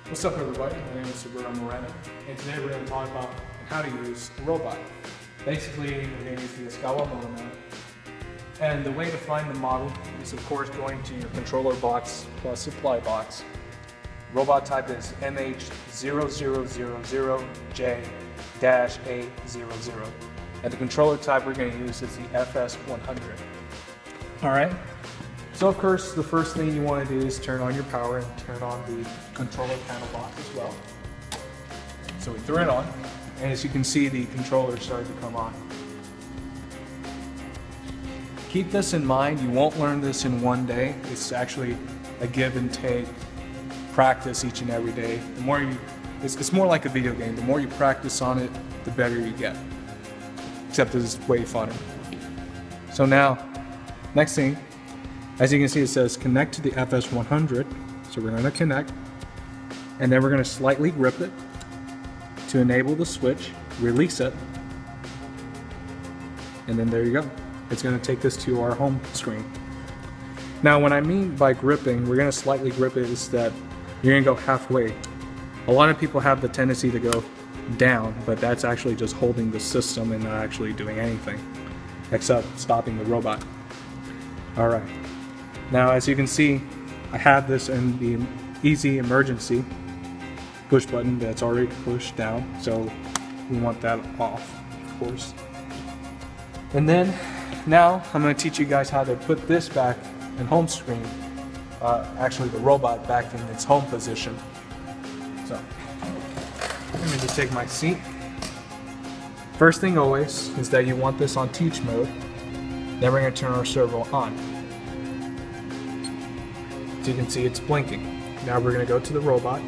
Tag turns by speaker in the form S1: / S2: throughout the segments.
S1: What's up everybody, my name is Robotic, and today we're going to talk about how to use a robot. Basically, we're going to use the Yaskawa Motoman. And the way to find the model is of course going to your controller box plus supply box. Robot type is MH0000J-A00. And the controller type we're going to use is the FS100. Alright, so of course the first thing you want to do is turn on your power and turn on the controller panel box as well. So we threw it on, and as you can see the controller started to come on. Keep this in mind, you won't learn this in one day. It's actually a give and take practice each and every day. The more it's more like a video game. The more you practice on it, the better you get. Except it's way funner. So now, next thing, as you can see, it says connect to the FS100. So we're going to connect, and then we're going to slightly grip it to enable the switch, release it, and then there you go. It's going to take us to our home screen. Now, what I mean by gripping, we're going to slightly grip it, is that you're going to go halfway. A lot of people have the tendency to go down, but that's actually just holding the system and not actually doing anything except stopping the robot. Alright, now as you can see, I have this in the easy emergency push button that's already pushed down, so we want that off, of course. And then now I'm going to teach you guys how to put this back in home screen, actually the robot back in its home position. So let me just take my seat. First thing always is that you want this on teach mode. Then we're going to turn our servo on. So you can see it's blinking. Now we're going to go to the robot.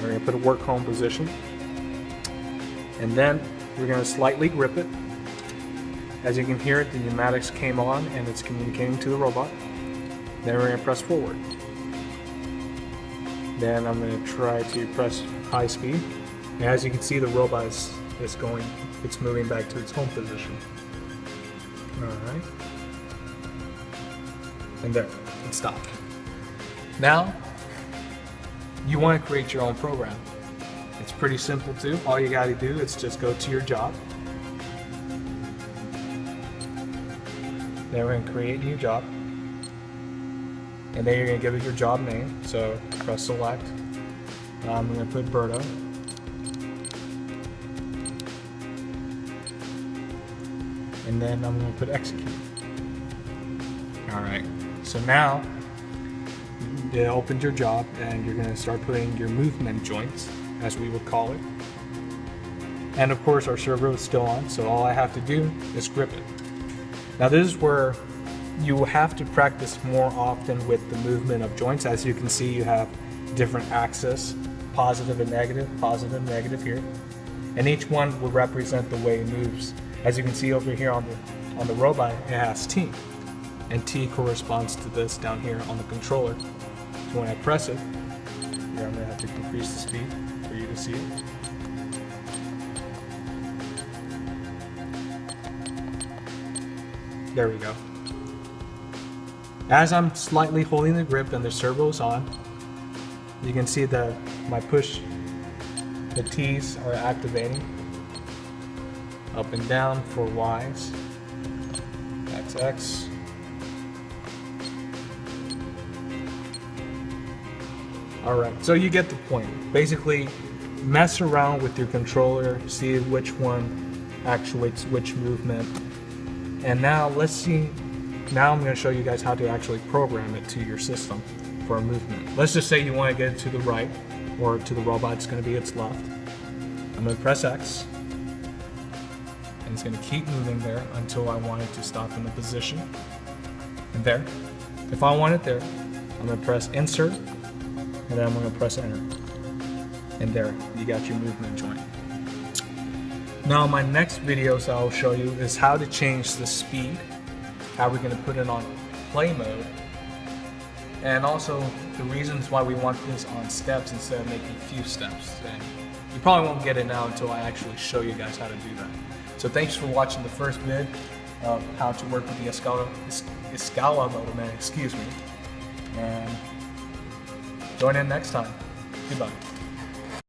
S1: We're going to put a work home position. And then we're going to slightly grip it. As you can hear it, the pneumatics came on and it's communicating to the robot. Then we're going to press forward. Then I'm going to try to press high speed. And as you can see, the robot is moving back to its home position. Alright. And there, it stopped. Now, you want to create your own program. It's pretty simple too. All you got to do is just go to your job. Then we're going to create a new job. And then you're going to give it your job name. So press select. I'm going to put Berto. And then I'm going to put execute. Alright, so now you opened your job and you're going to start putting your movement joints, as we would call it. And of course our servo is still on, so all I have to do is grip it. Now this is where you have to practice more often with the movement of joints. As you can see, you have different axes, positive and negative here. And each one will represent the way it moves. As you can see over here on the robot, it has T. And T corresponds to this down here on the controller. So when I press it, here I'm going to have to increase the speed for you to see it. There we go. As I'm slightly holding the grip and the servo is on, you can see that my push, the T's are activating. Up and down for Y's, XX. Alright, so you get the point. Basically, mess around with your controller, see which one actuates which movement. And now let's see, now I'm going to show you guys how to actually program it to your system for a movement. Let's just say you want to get it to the right, or to the robot, it's going to be its left. I'm going to press X. And it's going to keep moving there until I want it to stop in the position. And there. If I want it there, I'm going to press insert, and then I'm going to press enter. And there, you got your movement joint. Now my next videos I'll show you is how to change the speed, how we're going to put it on play mode, and also the reasons why we want this on steps instead of making few steps. And you probably won't get it now until I actually show you guys how to do that. So thanks for watching the first vid of how to work with the Yaskawa Motoman, excuse me. And join in next time. Goodbye.